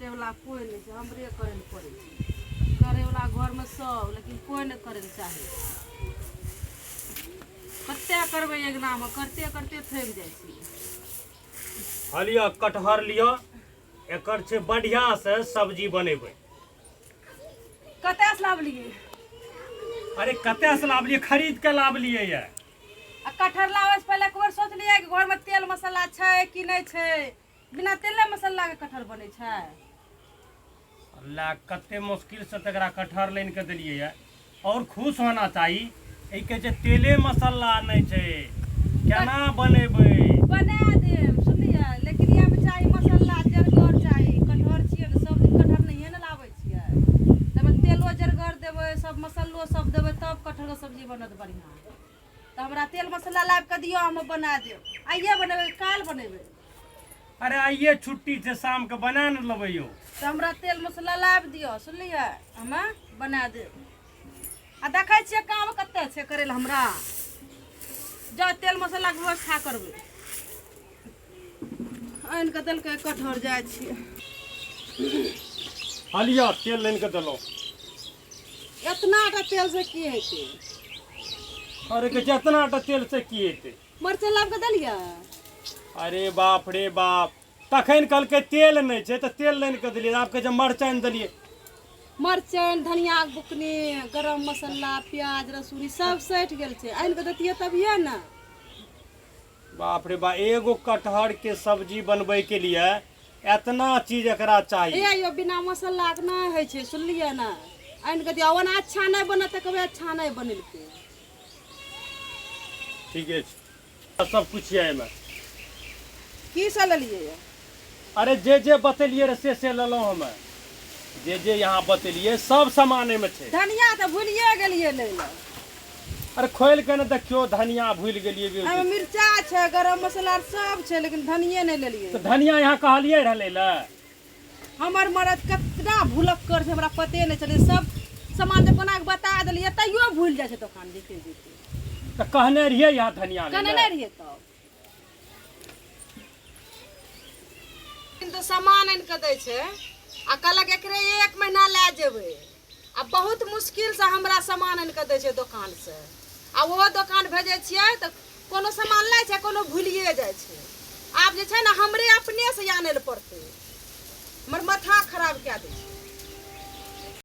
काटे वाला कोई नहीं छै, हमरे करे ले पड़े छै। करे वाला घर में सब, लेकिन कोई नहीं करे ले चाहे। कते करबे एक नाम करते करते थक जाय छी। हलिया कटहर लिया, एकर छै बढ़िया से सब्जी बनेबै। कते से लावलिए? अरे कते से लावलिए? खरीद के लावलिए ये। आ कटहर लावे से पहले एक बार सोचलिए कि घर में तेल मसाला छै कि नहीं छै। बिना तेले मसाला के कटहर बने छै। अल्लाह कते मुश्किल से तकरा कटहर लाइन के देलिए ये। और खुश होना चाहिए ए के जे तेले मसाला नहीं छै, केना बनेबै? बना देब सुनलिए, लेकिन ये में चाहिए मसाला जरगर चाहिए। कटहर छिए न, सब दिन कटहर नहीं न लावे छिए। तब तेलो जरगर देबै, सब मसालो सब देबै, तब कटहर के सब्जी बनत बढ़िया। तो हमरा तेल मसाला लाब के दियो, हम बना देब। आइए बनेबै काल बनेबै? अरे आइए छुट्टी छै, शाम के बना न लेबै यो। तो हमरा तेल मसाला लाब दियो, सुनलिए, हम बना देब। आ देखै छियै काम कते छै करे ला हमरा। जाओ तेल मसाला के व्यवस्था करबै। आनि के देलकै कटहर जाइ छियै। हलिया तेल लाइन के देलो। एतना टा तेल से की हेतै? अरे के जितना टा तेल से की हेतै? मरचाइ लाब के देलियै। अरे बाप रे बाप, तखन कहलकै तेल नहीं छै तो तेल लाइन के देलिए। आपके जब मरचाइन देलिए, मरचाइ, धनिया के बुकनी, गरम मसाला, प्याज, लहसुन सब सैठ गेल छै। आनि के देतियै तभिए न। बाप रे बाप, एगो कटहर के सब्जी बनबै के लिए एतना चीज एकरा चाहिए। ए यो बिना मसाला के नहीं होइ छै, सुनलिए न। आनि के दिया, ओना अच्छा नहीं बनत त कहबै अच्छा नहीं बनेलकै। ठीके छै, सब कुछ है एमे। की सब लेलियै ये? अरे जे बतेलिए रे से लेलो हमें। जे यहाँ बतेलिए सब सामान में छै। धनिया तो भूलिए गेलियै ले ले। अरे खोल के न देखियो, धनिया भूल गेलिए। एमे मिर्चा छै, गरम मसाला सब छै, लेकिन धनिये नहीं लेलियै। तो धनिया यहाँ कहलिए रहले ले। हमर मरद कतना भुलक्कर छै, हमरा पते नहीं चले। सब सामान जब बना के बता देलियै तैयो भूल जाय छै दुकान जेते जेते। तो कहने रहिए यहाँ धनिया ले। कहने नहीं रहियै तब। तो सामान आनि के दै छै आ कहलक एकरे 1 महीना ला जेबै। आ बहुत मुश्किल से हमरा सामान आनि के दै छै दुकान से। आ वो दुकान भेजे छियै तो कोनो सामान लै छै, कोनो भूलिए जाइ छै। आब जे छै ना हमरे अपने से आने ले पड़तै। हमर माथा खराब कए दै छै।